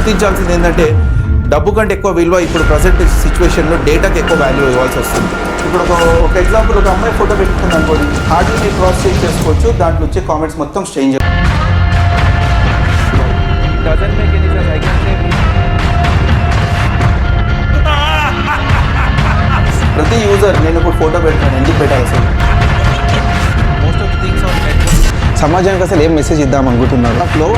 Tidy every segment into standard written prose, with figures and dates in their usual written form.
గుర్తించాల్సింది ఏంటంటే డబ్బు కంటే ఎక్కువ విలువ ఇప్పుడు ప్రజెంట్ సిచ్యువేషన్లో డేటాకి ఎక్కువ వాల్యూ ఇవ్వాల్సి వస్తుంది. ఇప్పుడు ఒక ఎగ్జాంపుల్, ఒక అమ్మాయి ఫోటో పెట్టుకుంది అనుకోండి, హార్డ్లీ మీరు క్రాస్ చెక్ చేసుకోవచ్చు, దాంట్లో వచ్చే కామెంట్స్ మొత్తం స్ట్రేంజర్. ప్రతి యూజర్ నేను ఇప్పుడు ఫోటో పెడతాను, ఎందుకు పెట్టాలి అసలు? Most of the things on సమాజానికి అసలు ఏం మెసేజ్ ఇద్దాం అనుకుంటున్నారు? దాంట్లో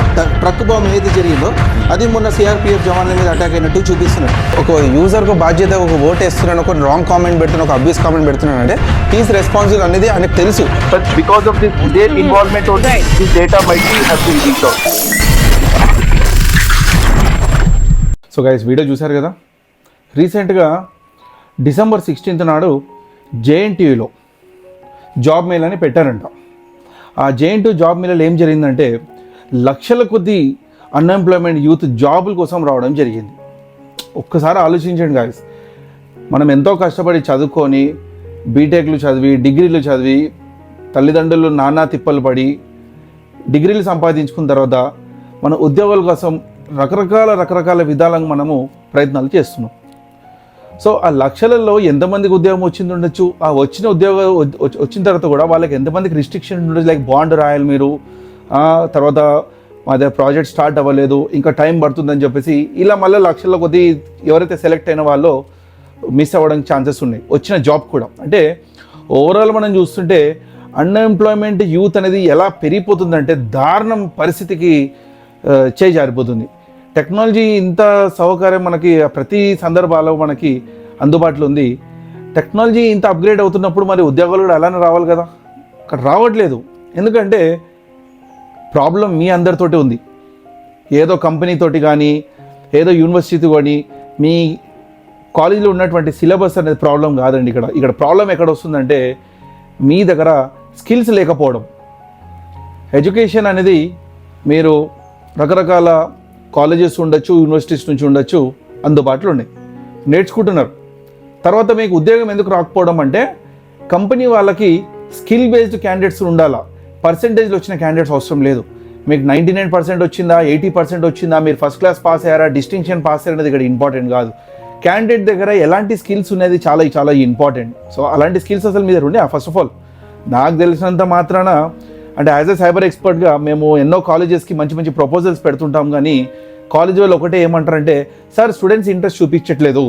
ట్రక్ బాంబ్ ఏదైతే జరిగిందో అది మొన్న సిఆర్పిఎఫ్ జవాన్ల మీద అటాక్ అయినట్టు చూపిస్తున్నారు. ఒక యూజర్కు బాధ్యత, ఒక ఓట్ వేస్తున్నాను, ఒక రాంగ్ కామెంట్ పెడుతున్నాను, ఒక అబ్యూస్ కామెంట్ పెడుతున్నాను అంటే ఈజ్ రెస్పాన్సిబుల్ అనేది ఆయనకు తెలుసు. But because of this their involvement only this data might be have been leaked out. So guys, video చూశారు కదా. రీసెంట్గా డిసెంబర్ 16th నాడు జేఎన్టీయూలో జాబ్ మేల్ అని పెట్టారంట. ఆ జేఎన్టీయూ జాబ్ మేళలో ఏం జరిగిందంటే లక్షల కొద్ది అన్ఎంప్లాయ్మెంట్ యూత్ జాబుల కోసం రావడం జరిగింది. ఒక్కసారి ఆలోచించండి గాయస్, మనం ఎంతో కష్టపడి చదువుకొని బీటెక్లు చదివి డిగ్రీలు చదివి తల్లిదండ్రులు నానా తిప్పలు పడి డిగ్రీలు సంపాదించుకున్న తర్వాత మన ఉద్యోగాల కోసం రకరకాల విధాలుగా మనము ప్రయత్నాలు చేస్తున్నాం. సో ఆ లక్షలలో ఎంతమందికి ఉద్యోగం వచ్చింది ఉండొచ్చు, ఆ వచ్చిన తర్వాత కూడా వాళ్ళకి ఎంతమందికి రిస్ట్రిక్షన్ ఉండొచ్చు, లైక్ బాండ్ రాయాలి మీరు, తర్వాత మాదే ప్రాజెక్ట్ స్టార్ట్ అవ్వలేదు, ఇంకా టైం పడుతుందని చెప్పేసి ఇలా మళ్ళీ లక్షల కొద్ది ఎవరైతే సెలెక్ట్ అయిన వాళ్ళు మిస్ అవ్వడానికి ఛాన్సెస్ ఉన్నాయి వచ్చిన జాబ్ కూడా. అంటే ఓవరాల్ మనం చూస్తుంటే అన్ఎంప్లాయ్మెంట్ యూత్ అనేది ఎలా పెరిగిపోతుందంటే దారుణం పరిస్థితికి చేజారిపోతుంది. టెక్నాలజీ ఇంత సౌకర్యం మనకి ప్రతి సందర్భాల్లో మనకి అందుబాటులో ఉంది. టెక్నాలజీ ఇంత అప్గ్రేడ్ అవుతున్నప్పుడు మరి ఉద్యోగాలు కూడా అలానే రావాలి కదా, అక్కడ రావట్లేదు. ఎందుకంటే ప్రాబ్లం మీ అందరితోటి ఉంది. ఏదో కంపెనీతోటి కానీ ఏదో యూనివర్సిటీ కానీ మీ కాలేజీలో ఉన్నటువంటి సిలబస్ అనేది ప్రాబ్లం కాదండి. ఇక్కడ ప్రాబ్లం ఎక్కడ వస్తుందంటే మీ దగ్గర స్కిల్స్ లేకపోవడం. ఎడ్యుకేషన్ అనేది మీరు రకరకాల కాలేజెస్ ఉండొచ్చు, యూనివర్సిటీస్ నుంచి ఉండొచ్చు, అందుబాటులో ఉన్నాయి, నేర్చుకుంటున్నారు. తర్వాత మీకు ఉద్యోగం ఎందుకు రాకపోవడం అంటే కంపెనీ వాళ్ళకి స్కిల్ బేస్డ్ క్యాండిడేట్స్ ఉండాలా, పర్సెంటేజ్లో వచ్చిన క్యాండిడేట్స్ అవసరం లేదు. మీకు 99% వచ్చిందా, 80% వచ్చిందా, మీరు ఫస్ట్ క్లాస్ పాస్ అయ్యారా, డిస్టింక్షన్ పాస్ అయ్యారనేది ఇక్కడ ఇంపార్టెంట్ కాదు. క్యాండిడేట్ దగ్గర ఎలాంటి స్కిల్స్ ఉన్నది చాలా ఇంపార్టెంట్. సో అలాంటి స్కిల్స్ అసలు మీ దగ్గర ఉండే ఫస్ట్ ఆఫ్ ఆల్ నాకు తెలిసినంత మాత్రాన, అంటే యాజ్ ఎ సైబర్ ఎక్స్పర్ట్గా మేము ఎన్నో కాలేజెస్కి మంచి ప్రపోజల్స్ పెడుతుంటాం. కానీ కాలేజ్ వాళ్ళు ఒకటే ఏమంటారంటే, సార్ స్టూడెంట్స్ ఇంట్రెస్ట్ చూపించట్లేదు.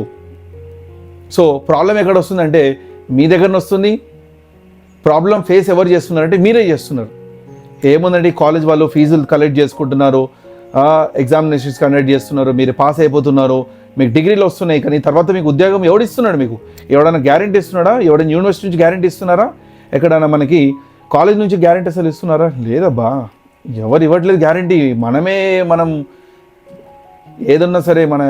సో ప్రాబ్లం ఎక్కడ వస్తుందంటే మీ దగ్గర వస్తుంది. ప్రాబ్లం ఫేస్ ఎవరు చేస్తున్నారంటే మీరే చేస్తున్నారు. ఏముందండి, కాలేజ్ వాళ్ళు ఫీజులు కలెక్ట్ చేసుకుంటున్నారు, ఎగ్జామినేషన్స్ కండక్ట్ చేస్తున్నారు, మీరు పాస్ అయిపోతున్నారు, మీకు డిగ్రీలు వస్తున్నాయి, కానీ తర్వాత మీకు ఉద్యోగం ఎవడు ఇస్తున్నాడు? మీకు ఎవడైనా గ్యారెంటీ ఇస్తున్నాడా? ఎవడైనా యూనివర్సిటీ నుంచి గ్యారెంటీ ఇస్తున్నారా? ఎక్కడైనా మనకి కాలేజ్ నుంచి గ్యారెంటీ అసలు ఇస్తున్నారా? లేదబ్బా, ఎవరు ఇవ్వట్లేదు గ్యారెంటీ. మనం ఏదన్నా సరే మన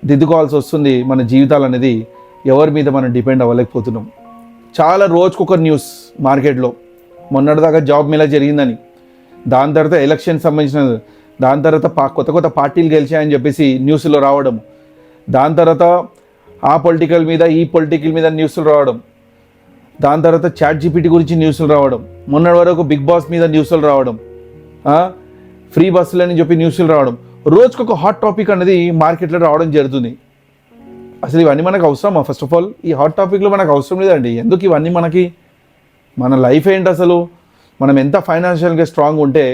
దిద్దుకోవాల్సి వస్తుంది. మన జీవితాలు అనేది ఎవరి మీద మనం డిపెండ్ అవ్వలేకపోతున్నాం. చాలా రోజుకొక న్యూస్ మార్కెట్లో. మొన్నటిదాకా జాబ్ మేళా జరిగిందని, దాని తర్వాత ఎలక్షన్ సంబంధించిన, దాని తర్వాత కొత్త పార్టీలు గెలిచాయని చెప్పేసి న్యూస్లో రావడం, దాని తర్వాత ఆ పొలిటికల్ మీద ఈ పొలిటికల్ మీద న్యూస్లు రావడం, దాని తర్వాత ChatGPT గురించి న్యూస్లు రావడం, మొన్నటి వరకు బిగ్ బాస్ మీద న్యూస్లు రావడం, ఫ్రీ బస్సులు అని చెప్పి న్యూస్లు రావడం, రోజుకొక హాట్ టాపిక్ అనేది మార్కెట్లో రావడం జరుగుతుంది. అసలు ఇవన్నీ మనకు అవసరమా? ఫస్ట్ ఆఫ్ ఆల్ ఈ హాట్ టాపిక్లు మనకు అవసరం లేదండి. ఎందుకు ఇవన్నీ మనకి? మన లైఫ్ ఏంటి అసలు? మనం ఎంత ఫైనాన్షియల్గా స్ట్రాంగ్ ఉంటే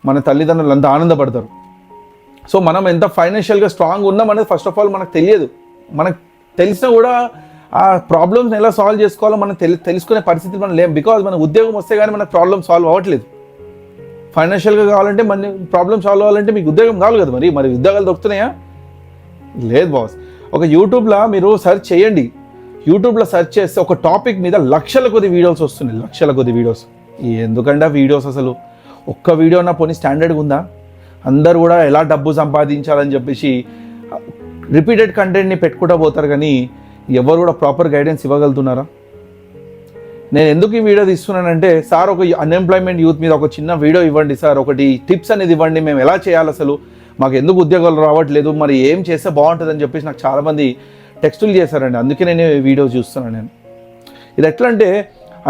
మన తల్లిదండ్రులు అంత ఆనందపడతారు. సో మనం ఎంత ఫైనాన్షియల్గా స్ట్రాంగ్ ఉన్నామనేది ఫస్ట్ ఆఫ్ ఆల్ మనకు తెలియదు. మనకు తెలిసినా కూడా ఆ ప్రాబ్లమ్స్ని ఎలా సాల్వ్ చేసుకోవాలో మనం తెలుసుకునే పరిస్థితి మనం లేం. బికాజ్ మన ఉద్యోగం వస్తే కానీ మనకు ప్రాబ్లమ్ సాల్వ్ అవ్వట్లేదు. ఫైనాన్షియల్గా కావాలంటే మన ప్రాబ్లమ్ సాల్వ్ అవ్వాలంటే మీకు ఉద్యోగం కావాలి కదా. మరి ఉద్యోగాలు దొరుకుతున్నాయా? లేదు బాస్. ఒక యూట్యూబ్లో మీరు సెర్చ్ చేయండి. యూట్యూబ్లో సెర్చ్ చేస్తే ఒక టాపిక్ మీద లక్షల కొద్ది వీడియోస్ వస్తున్నాయి, లక్షల కొద్ది వీడియోస్. ఎందుకంటే ఆ వీడియోస్ అసలు ఒక్క వీడియో నా పోనీ స్టాండర్డ్గా ఉందా? అందరు కూడా ఎలా డబ్బు సంపాదించాలని చెప్పేసి రిపీటెడ్ కంటెంట్ని పెట్టుకుంటూ పోతారు, కానీ ఎవరు కూడా ప్రాపర్ గైడెన్స్ ఇవ్వగలుగుతున్నారా? నేను ఎందుకు ఈ వీడియో తీస్తున్నానంటే, సార్ ఒక అన్ఎంప్లాయ్మెంట్ యూత్ మీద ఒక చిన్న వీడియో ఇవ్వండి సార్, ఒకటి టిప్స్ అనేది ఇవ్వండి, మేము ఎలా చేయాలి, అసలు మాకు ఎందుకు ఉద్యోగాలు రావట్లేదు, మరి ఏం చేస్తే బాగుంటుందని చెప్పేసి నాకు చాలామంది టెక్స్టులు చేశారండి. అందుకే నేను ఈ వీడియో చూస్తున్నాను. ఇది ఎట్లా అంటే,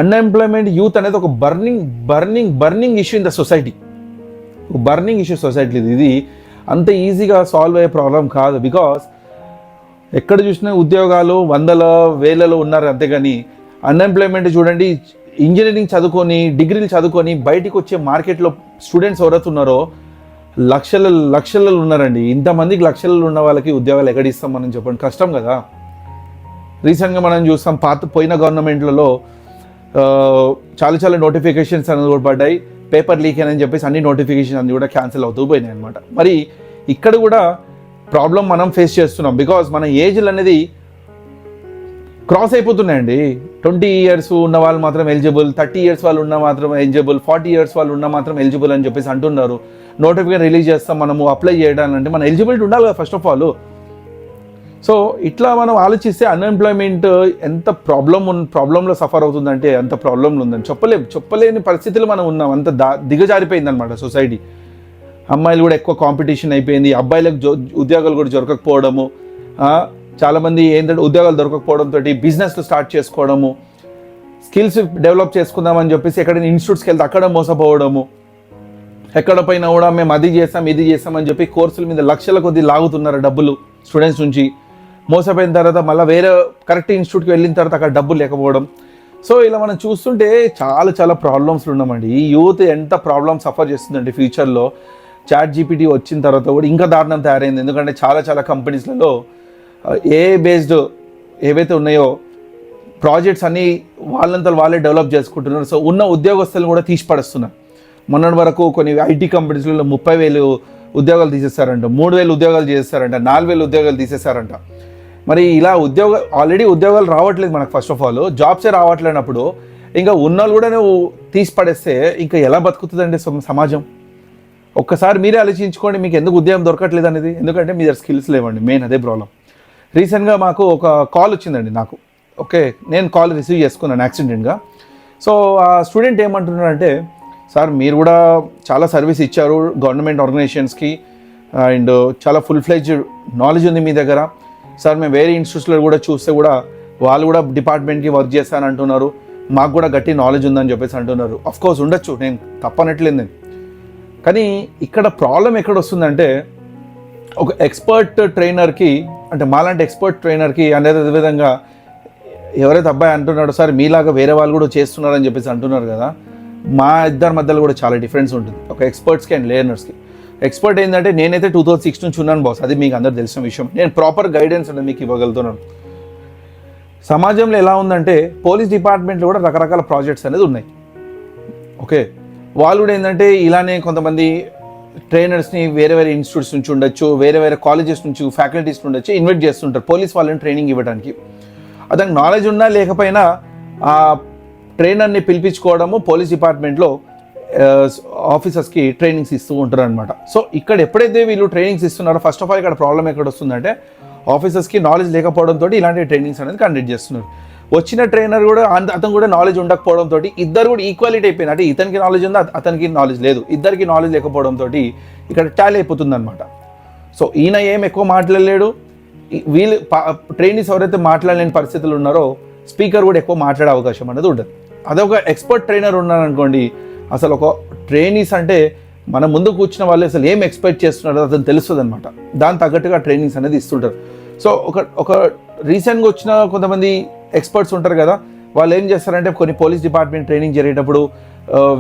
అన్ఎంప్లాయ్మెంట్ యూత్ అనేది ఒక burning issue in the society. ఒక బర్నింగ్ ఇష్యూ సొసైటీ ఇది. అంత ఈజీగా సాల్వ్ అయ్యే ప్రాబ్లం కాదు. బికాస్ ఎక్కడ చూసినా ఉద్యోగాలు వందల వేలలో ఉన్నారు, అంతేగాని అన్ఎంప్లాయ్మెంట్ చూడండి. ఇంజనీరింగ్ చదువుకొని డిగ్రీలు చదువుకొని బయటికి వచ్చే మార్కెట్లో స్టూడెంట్స్ ఎవరైతే ఉన్నారో లక్షలలో ఉన్నారండి. ఇంతమందికి లక్షలలో ఉన్న వాళ్ళకి ఉద్యోగాలు ఎక్కడ ఇస్తాం మనం చెప్పండి, కష్టం కదా. రీసెంట్గా మనం చూస్తాం పోయిన గవర్నమెంట్లలో చాలా నోటిఫికేషన్స్ అనేది కూడా పడ్డాయి. పేపర్ లీక్ అని చెప్పేసి అన్ని నోటిఫికేషన్ అన్ని కూడా క్యాన్సిల్ అవుతూ పోయినాయి అనమాట. మరి ఇక్కడ కూడా ప్రాబ్లం మనం ఫేస్ చేస్తున్నాం. బికాజ్ మన ఏజ్లు అనేది క్రాస్ అయిపోతున్నాయండి. 20 years ఉన్న వాళ్ళు మాత్రం ఎలిజిబుల్, 30 years వాళ్ళు ఉన్న మాత్రం ఎలిజిబుల్, 40 years వాళ్ళు ఉన్న మాత్రం ఎలిజిబుల్ అని చెప్పేసి అంటున్నారు. నోటిఫికేషన్ రిలీజ్ చేస్తాం మనము అప్లై చేయడాలంటే మన ఎలిజిబిలిటీ ఉండాలి కదా ఫస్ట్ ఆఫ్ ఆల్. సో ఇట్లా మనం ఆలోచిస్తే అన్ఎంప్లాయ్మెంట్ ఎంత ప్రాబ్లంలో సఫర్ అవుతుందంటే అంత ప్రాబ్లంలో ఉందని చెప్పలేని పరిస్థితులు మనం ఉన్నాం. అంత దిగజారిపోయింది అనమాట సొసైటీ. అమ్మాయిలు కూడా ఎక్కువ కాంపిటీషన్ అయిపోయింది, అబ్బాయిలకు ఉద్యోగాలు కూడా దొరకకపోవడము, చాలామంది ఏంటంటే ఉద్యోగాలు దొరకకపోవడంతో బిజినెస్లు స్టార్ట్ చేసుకోవడము, స్కిల్స్ డెవలప్ చేసుకుందామని చెప్పేసి ఎక్కడైనా ఇన్స్టిట్యూట్స్కి వెళ్తే అక్కడ మోసపోవడము, ఎక్కడ పైన కూడా మేము అది చేస్తాం ఇది చేస్తామని చెప్పి కోర్సుల మీద లక్షల కొద్ది లాగుతున్నారు డబ్బులు స్టూడెంట్స్ నుంచి. మోసపోయిన తర్వాత మళ్ళీ వేరే కరెక్ట్ ఇన్స్టిట్యూట్కి వెళ్ళిన తర్వాత అక్కడ డబ్బులు లేకపోవడం. సో ఇలా మనం చూస్తుంటే చాలా ప్రాబ్లమ్స్లు ఉన్నామండి. ఈ యూత్ ఎంత ప్రాబ్లమ్ సఫర్ చేస్తుందండి. ఫ్యూచర్లో ChatGPT వచ్చిన తర్వాత కూడా ఇంకా దారుణం తయారైంది. ఎందుకంటే చాలా కంపెనీస్లలో AI బేస్డ్ ఏవైతే ఉన్నాయో ప్రాజెక్ట్స్ అన్నీ వాళ్ళే డెవలప్ చేసుకుంటున్నారు. సో ఉన్న ఉద్యోగస్తులను కూడా తీసి పడేస్తున్నారు. మొన్నటి వరకు కొన్ని IT కంపెనీస్లలో 30,000 ఉద్యోగాలు తీసేస్తారంట, 3,000 ఉద్యోగాలు చేసేస్తారంట, 4,000 ఉద్యోగాలు తీసేస్తారంట. మరి ఇలా ఆల్రెడీ ఉద్యోగాలు రావట్లేదు మనకు. ఫస్ట్ ఆఫ్ ఆల్ జాబ్సే రావట్లేనప్పుడు ఇంకా ఉన్నోళ్ళు కూడా నువ్వు తీసి పడేస్తే ఇంకా ఎలా బతుకుతుందండి సమాజం? ఒక్కసారి మీరే ఆలోచించుకోండి, మీకు ఎందుకు ఉద్యోగం దొరకట్లేదు అనేది. ఎందుకంటే మీ దగ్గర స్కిల్స్ లేవండి, మెయిన్ అదే ప్రాబ్లం. రీసెంట్గా మాకు ఒక కాల్ వచ్చిందండి నాకు. ఓకే, నేను కాల్ రిసీవ్ చేసుకున్నాను యాక్సిడెంట్గా. సో ఆ స్టూడెంట్ ఏమంటున్నాడంటే, సార్ మీరు కూడా చాలా సర్వీస్ ఇచ్చారు గవర్నమెంట్ ఆర్గనైజేషన్స్కి అండ్ చాలా ఫుల్ ఫ్లెడ్జ్డ్ నాలెడ్జ్ ఉంది మీ దగ్గర. సార్ మేము వేరే ఇన్స్టిట్యూట్స్లో కూడా చూస్తే కూడా వాళ్ళు కూడా డిపార్ట్మెంట్కి వర్క్ చేస్తాను అంటున్నారు, మాకు కూడా గట్టి నాలెడ్జ్ ఉందని చెప్పేసి అంటున్నారు. అఫ్కోర్స్ ఉండొచ్చు, నేను తప్పనట్లేదు. కానీ ఇక్కడ ప్రాబ్లం ఎక్కడ వస్తుందంటే, ఒక ఎక్స్పర్ట్ ట్రైనర్కి అంటే మాలాంటి ఎక్స్పర్ట్ ట్రైనర్కి అనేది అదేవిధంగా ఎవరైతే అబ్బాయి అంటున్నాడో సార్ మీలాగా వేరే వాళ్ళు కూడా చేస్తున్నారని చెప్పేసి అంటున్నారు కదా, మా ఇద్దరి మధ్యలో కూడా చాలా డిఫరెన్స్ ఉంటుంది ఒక ఎక్స్పర్ట్స్కి అండ్ లెర్నర్స్కి. ఎక్స్పర్ట్ ఏంటంటే నేనైతే 2006 నుంచి ఉన్నాను బాస్, అది మీకు అందరు తెలిసిన విషయం. నేను ప్రాపర్ గైడెన్స్ అనేది మీకు ఇవ్వగలుగుతున్నాను. సమాజంలో ఎలా ఉందంటే పోలీస్ డిపార్ట్మెంట్లో కూడా రకరకాల ప్రాజెక్ట్స్ అనేది ఉన్నాయి. ఓకే, వాళ్ళు కూడా ఏంటంటే ఇలానే కొంతమంది ట్రైనర్స్ని వేరే ఇన్స్టిట్యూట్స్ నుంచి ఉండొచ్చు, వేరే కాలేజెస్ నుంచి ఫ్యాకల్టీస్ ఉండొచ్చు ఇన్వైట్ చేస్తుంటారు పోలీస్ వాళ్ళని ట్రైనింగ్ ఇవ్వడానికి. అతనికి నాలెడ్జ్ ఉన్నా లేకపోయినా ఆ ట్రైనర్ని పిలిపించుకోవడము పోలీస్ డిపార్ట్మెంట్లో ఆఫీసర్స్కి ట్రైనింగ్స్ ఇస్తూ ఉంటారు అనమాట. సో ఇక్కడ ఎప్పుడైతే వీళ్ళు ట్రైనింగ్స్ ఇస్తున్నారో ఫస్ట్ ఆఫ్ ఆల్ ఇక్కడ ప్రాబ్లం ఎక్కడ వస్తుందంటే ఆఫీసర్స్కి నాలెడ్జ్ లేకపోవడంతో ఇలాంటి ట్రైనింగ్స్ అనేది కండక్ట్ చేస్తున్నారు. వచ్చిన ట్రైనర్ కూడా అతను కూడా నాలెడ్జ్ ఉండకపోవడంతో ఇద్దరు కూడా ఈక్వాలిటీ అయిపోయింది. అంటే ఇతనికి నాలెడ్జ్ ఉందా, అతనికి నాలెడ్జ్ లేదు, ఇద్దరికి నాలెడ్జ్ లేకపోవడంతో ఇక్కడ టాలీ అయిపోతుంది అనమాట. సో ఈయన ఏం ఎక్కువ మాట్లాడలేడు, వీళ్ళు ట్రైనీస్ ఎవరైతే మాట్లాడలేని పరిస్థితులు ఉన్నారో స్పీకర్ కూడా ఎక్కువ మాట్లాడే అవకాశం అనేది ఉండదు. అదొక ఎక్స్పర్ట్ ట్రైనర్ ఉన్నారనుకోండి, అసలు ఒక ట్రైనీస్ అంటే మన ముందు కూర్చున్న వాళ్ళు అసలు ఏం ఎక్స్పెక్ట్ చేస్తున్నారో అతను తెలుస్తుంది అనమాట. దాని తగ్గట్టుగా ట్రైనింగ్స్ అనేది ఇస్తుంటారు. సో ఒక రీసెంట్గా వచ్చిన కొంతమంది ఎక్స్పర్ట్స్ ఉంటారు కదా, వాళ్ళు ఏం చేస్తారంటే కొన్ని పోలీస్ డిపార్ట్మెంట్ ట్రైనింగ్ జరిగేటప్పుడు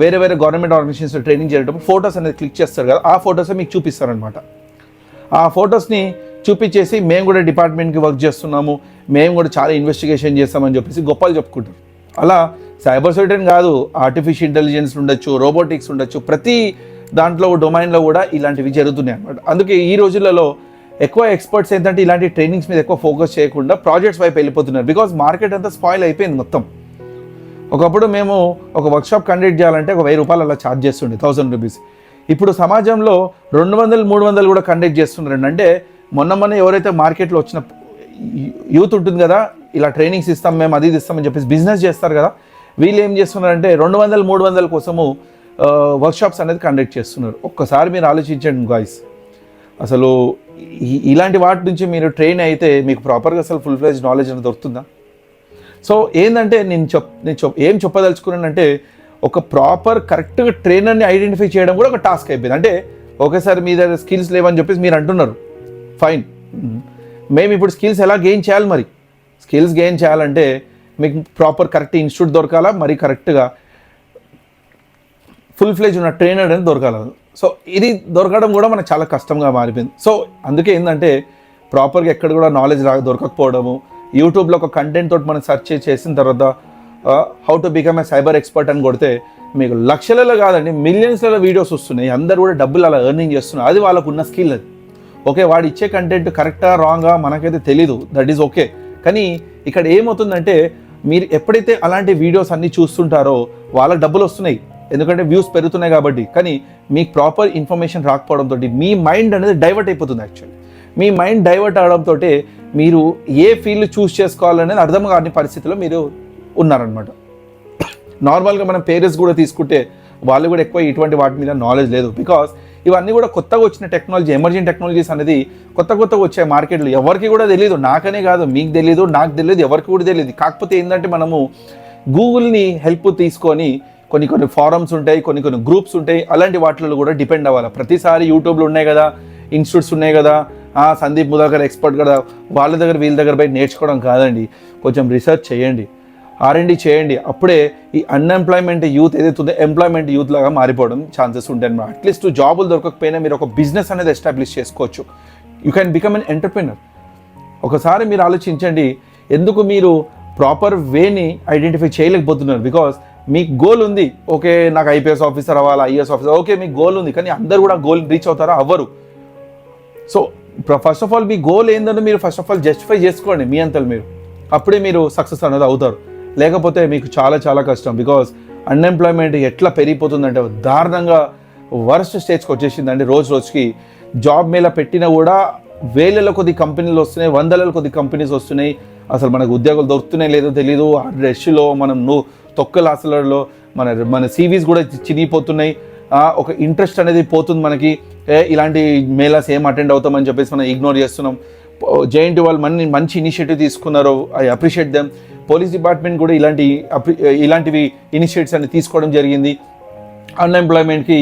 వేరే గవర్నమెంట్ ఆర్గనైజేషన్స్ ట్రైనింగ్ జరిగేటప్పుడు ఫొటోస్ అనేది క్లిక్ చేస్తారు కదా, ఆ ఫొటోసే మీకు చూపిస్తారనమాట. ఆ ఫొటోస్ని చూపించేసి మేము కూడా డిపార్ట్మెంట్కి వర్క్ చేస్తున్నాము, మేము కూడా చాలా ఇన్వెస్టిగేషన్ చేస్తామని చెప్పేసి గొప్పలు చెప్పుకుంటారు. అలా సైబర్ సెక్యూరిటీ కాదు, ఆర్టిఫిషియల్ ఇంటెలిజెన్స్ ఉండొచ్చు, రోబోటిక్స్ ఉండొచ్చు, ప్రతి దాంట్లో డొమైన్లో కూడా ఇలాంటివి జరుగుతున్నాయి అనమాట. అందుకే ఈ రోజులలో ఎక్కువ ఎక్స్పర్ట్స్ ఏంటంటే ఇలాంటి ట్రైనింగ్స్ మీద ఎక్కువ ఫోకస్ చేయకుండా ప్రాజెక్ట్స్ వైపు వెళ్ళిపోతున్నారు. బికాజ్ మార్కెట్ అంతా స్పాయిల్ అయిపోయింది మొత్తం. ఒకప్పుడు మేము ఒక వర్క్షాప్ కండక్ట్ చేయాలంటే ఒక 1000 రూపాయలు అలా ఛార్జ్ చేస్తుండే, 1000 రూపీస్. ఇప్పుడు సమాజంలో 200, 300 కూడా కండక్ట్ చేస్తున్నారండి. అంటే మొన్న ఎవరైతే మార్కెట్లో వచ్చిన యూత్ ఉంటుంది కదా, ఇలా ట్రైనింగ్స్ ఇస్తాం మేము అది ఇస్తామని చెప్పేసి బిజినెస్ చేస్తారు కదా, వీళ్ళు ఏం చేస్తున్నారంటే 200, 300 కోసము వర్క్షాప్స్ అనేది కండక్ట్ చేస్తున్నారు. ఒక్కసారి మీరు ఆలోచించండి గాయ్స్, అసలు ఇలాంటి వాటి నుంచి మీరు ట్రైన్ అయితే మీకు ప్రాపర్గా అసలు ఫుల్ ఫ్లెడ్జ్ నాలెడ్జ్ అనేది దొరుకుతుందా? సో ఏంటంటే నేను ఏం చెప్పదలుచుకున్నానంటే ఒక ప్రాపర్ కరెక్ట్గా ట్రైనర్ని ఐడెంటిఫై చేయడం కూడా ఒక టాస్క్ అయిపోయింది. అంటే ఓకే సార్ మీ దగ్గర స్కిల్స్ లేవని చెప్పేసి మీరు అంటున్నారు, ఫైన్. మేము ఇప్పుడు స్కిల్స్ ఎలా గెయిన్ చేయాలి? మరి స్కిల్స్ గెయిన్ చేయాలంటే మీకు ప్రాపర్ కరెక్ట్ ఇన్స్టిట్యూట్ దొరకాలా, మరి కరెక్ట్గా ఫుల్ ఫ్లెజ్ ఉన్న ట్రైనర్ అనేది దొరకాలి. సో ఇది దొరకడం కూడా మనకు చాలా కష్టంగా మారిపోయింది. సో అందుకే ఏంటంటే ప్రాపర్గా ఎక్కడ కూడా నాలెడ్జ్ దొరకకపోవడము, యూట్యూబ్లో ఒక కంటెంట్ తోటి మనం సెర్చ్ చేసిన తర్వాత how to become a cyber expert అని కొడితే మీకు లక్షలలో కాదండి మిలియన్స్లలో వీడియోస్ వస్తున్నాయి. అందరూ కూడా డబ్బులు అలా ఎర్నింగ్ చేస్తున్నారు. అది వాళ్ళకు ఉన్న స్కిల్. అది ఓకే, వాడు ఇచ్చే కంటెంట్ కరెక్టా రాంగా మనకైతే తెలీదు, దట్ ఈజ్ ఓకే. కానీ ఇక్కడ ఏమవుతుందంటే మీరు ఎప్పుడైతే అలాంటి వీడియోస్ అన్నీ చూస్తుంటారో వాళ్ళకి డబ్బులు వస్తున్నాయి, ఎందుకంటే వ్యూస్ పెరుగుతున్నాయి కాబట్టి. కానీ మీకు ప్రాపర్ ఇన్ఫర్మేషన్ రాకపోవడంతో మీ మైండ్ అనేది డైవర్ట్ అయిపోతుంది. యాక్చువల్లీ మీ మైండ్ డైవర్ట్ అవడంతో మీరు ఏ ఫీల్డ్ చూస్ చేసుకోవాలనేది అర్థం కాని పరిస్థితిలో మీరు ఉన్నారనమాట. నార్మల్గా మనం పేరెంట్స్ కూడా తీసుకుంటే వాళ్ళు కూడా ఎక్కువ ఇటువంటి వాటి మీద నాలెడ్జ్ లేదు. బికాస్ ఇవన్నీ కూడా కొత్తగా వచ్చిన టెక్నాలజీ, ఎమర్జింగ్ టెక్నాలజీస్ అనేది కొత్తగా వచ్చే మార్కెట్లో ఎవరికి కూడా తెలియదు. నాకనే కాదు, మీకు తెలియదు, నాకు తెలియదు, ఎవరికి కూడా తెలియదు. కాకపోతే ఏంటంటే మనము గూగుల్ని హెల్ప్ తీసుకొని కొన్ని ఫారమ్స్ ఉంటాయి, కొన్ని గ్రూప్స్ ఉంటాయి, అలాంటి వాటిలో కూడా డిపెండ్ అవ్వాలి. ప్రతిసారి యూట్యూబ్లో ఉన్నాయి కదా, ఇన్స్టిట్యూట్స్ ఉన్నాయి కదా, సందీప్ ముదాకర్ ఎక్స్పర్ట్ కదా, వాళ్ళ దగ్గర వీళ్ళ దగ్గర బయట నేర్చుకోవడం కాదండి. కొంచెం రీసెర్చ్ చేయండి, R&D చేయండి. అప్పుడే ఈ అన్ఎంప్లాయ్మెంట్ యూత్ ఏదైతే ఉందో ఎంప్లాయ్మెంట్ యూత్ లాగా మారిపోవడం ఛాన్సెస్ ఉంటాయి అన్నమాట. అట్లీస్ట్ జాబులు దొరకకపోయినా మీరు ఒక బిజినెస్ అనేది ఎస్టాబ్లిష్ చేసుకోవచ్చు. You can become an entrepreneur. ఒకసారి మీరు ఆలోచించండి, ఎందుకు మీరు ప్రాపర్ వేని ఐడెంటిఫై చేయలేకపోతున్నారు? బికాస్ మీకు గోల్ ఉంది, ఓకే నాకు IPS ఆఫీసర్ అవ్వాలి, IAS ఆఫీసర్, ఓకే మీకు గోల్ ఉంది. కానీ అందరూ కూడా గోల్ రీచ్ అవుతారా? అవ్వరు. So first of all me goal ఏంటంటే మీరు ఫస్ట్ ఆఫ్ ఆల్ జస్టిఫై చేసుకోండి మీ అంతలు మీరు, అప్పుడే మీరు సక్సెస్ అనేది అవుతారు. లేకపోతే మీకు చాలా చాలా కష్టం. బికాస్ అన్ఎంప్లాయ్మెంట్ ఎట్లా పెరిగిపోతుందంటే దారుణంగా వర్స్ట్ స్టేజ్కి వచ్చేసిందండి. రోజుకి జాబ్ మేళ పెట్టినా కూడా వేలలో కొద్ది కంపెనీలు వస్తున్నాయి, వందల కొద్ది కంపెనీస్ వస్తున్నాయి. అసలు మనకు ఉద్యోగాలు దొరుకుతున్నాయి లేదో తెలీదు. ఆ రష్లో మనం తొక్కలాసలలో మన CVs కూడా చినిగిపోతున్నాయి. ఒక ఇంట్రెస్ట్ అనేది పోతుంది మనకి. ఇలాంటి మేళాస్ ఏం అటెండ్ అవుతామని చెప్పేసి మనం ఇగ్నోర్ చేస్తున్నాం. JNT వాళ్ళు మంచి ఇనిషియేటివ్ తీసుకున్నారు, I appreciate them. Police department కూడా ఇలాంటివి ఇనిషియేటివ్స్ అన్ని తీసుకోవడం జరిగింది. అన్ఎంప్లాయ్మెంట్కి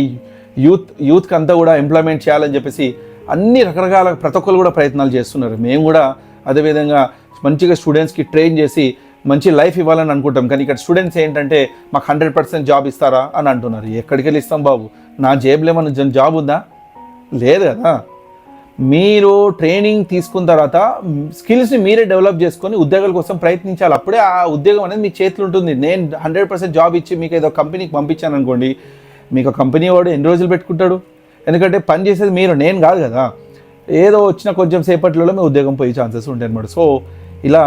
యూత్కి అంతా కూడా ఎంప్లాయ్మెంట్ చేయాలని చెప్పేసి అన్ని రకరకాల ప్రతి ఒక్కరు కూడా ప్రయత్నాలు చేస్తున్నారు. మేము కూడా అదేవిధంగా మంచిగా స్టూడెంట్స్కి ట్రైన్ చేసి మంచి లైఫ్ ఇవ్వాలని అనుకుంటాం. కానీ ఇక్కడ స్టూడెంట్స్ ఏంటంటే మాకు 100% జాబ్ ఇస్తారా అని అంటున్నారు. ఎక్కడికి వెళ్ళి ఇస్తాం బాబు? నా జేబులో ఏమన్నా జాబ్ ఉందా? లేదు కదా. మీరు ట్రైనింగ్ తీసుకున్న తర్వాత స్కిల్స్ని మీరే డెవలప్ చేసుకొని ఉద్యోగాల కోసం ప్రయత్నించాలి. అప్పుడే ఆ ఉద్యోగం అనేది మీ చేతిలో ఉంటుంది. నేను 100% జాబ్ ఇచ్చి మీకు ఏదో కంపెనీకి పంపించాను అనుకోండి, మీకు కంపెనీ వాడు ఎన్ని రోజులు పెట్టుకుంటాడు? ఎందుకంటే పని చేసేది మీరు, నేను కాదు కదా. ఏదో వచ్చిన కొంచెం సేపట్లలో మీ ఉద్యోగం పోయే ఛాన్సెస్ ఉంటాయి అన్నమాట. సో ఇలా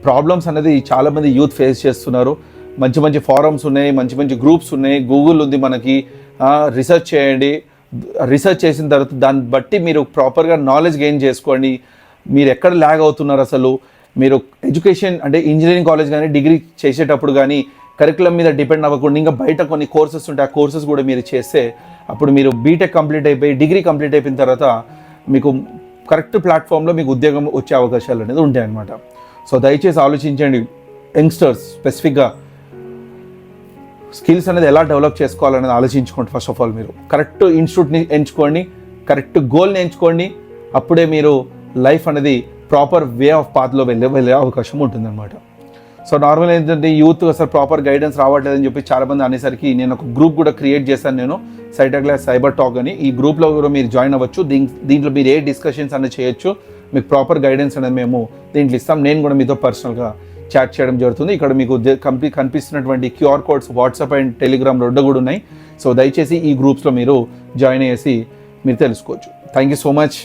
ప్రాబ్లమ్స్ అనేది చాలామంది యూత్ ఫేస్ చేస్తున్నారు. మంచి ఫారమ్స్ ఉన్నాయి, మంచి గ్రూప్స్ ఉన్నాయి, గూగుల్ ఉంది మనకి. రీసెర్చ్ చేయండి. రీసెర్చ్ చేసిన తర్వాత దాన్ని బట్టి మీరు ప్రాపర్గా నాలెడ్జ్ గెయిన్ చేసుకోండి. మీరు ఎక్కడ ల్యాగ్ అవుతున్నారు? అసలు మీరు ఎడ్యుకేషన్ అంటే ఇంజనీరింగ్ కాలేజ్ కానీ డిగ్రీ చేసేటప్పుడు కానీ కరికులం మీద డిపెండ్ అవ్వకుండా ఇంకా బయట కొన్ని కోర్సెస్ ఉంటాయి, ఆ కోర్సెస్ కూడా మీరు చేస్తే అప్పుడు మీరు బీటెక్ కంప్లీట్ అయిపోయి డిగ్రీ కంప్లీట్ అయిపోయిన తర్వాత మీకు కరెక్ట్ ప్లాట్ఫామ్లో మీకు ఉద్యోగం వచ్చే అవకాశాలు అనేది ఉంటాయి అన్నమాట. సో దయచేసి ఆలోచించండి యంగ్స్టర్స్, స్పెసిఫిక్గా స్కిల్స్ అనేది ఎలా డెవలప్ చేసుకోవాలనేది ఆలోచించుకోండి. ఫస్ట్ ఆఫ్ ఆల్ మీరు కరెక్ట్ ఇన్స్టిట్యూట్ని ఎంచుకోండి, కరెక్ట్ గోల్ని ఎంచుకోండి. అప్పుడే మీరు లైఫ్ అనేది ప్రాపర్ వే ఆఫ్ పాత్లో వెళ్ళే అవకాశం ఉంటుందన్నమాట. సో నార్మల్ ఏంటంటే యూత్ అసలు ప్రాపర్ గైడెన్స్ రావట్లేదని చెప్పి చాలామంది అనేసరికి నేను ఒక గ్రూప్ కూడా క్రియేట్ చేశాను, నేను సైటాక్లాస్ సైబర్ టాక్ అని. ఈ గ్రూప్లో కూడా మీరు జాయిన్ అవ్వచ్చు. దీంట్లో మీరు ఏ డిస్కషన్స్ అనేది చేయొచ్చు. మీకు ప్రాపర్ గైడెన్స్ అనేది మేము దీంట్లో ఇస్తాం. నేను కూడా మీతో పర్సనల్గా చాట్ చేయడం జరుగుతుంది. ఇక్కడ మీకు కనిపిస్తున్నటువంటి QR codes WhatsApp and Telegram రెండు కూడా ఉన్నాయి. సో దయచేసి ఈ గ్రూప్స్లో మీరు జాయిన్ అయ్యేసి మీరు తెలుసుకోవచ్చు. Thank you so much.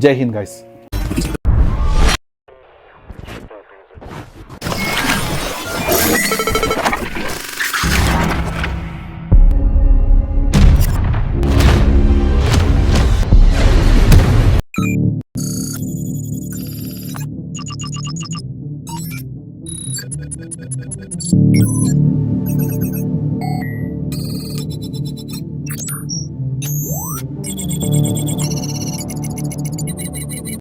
జై హింద్ గైస్.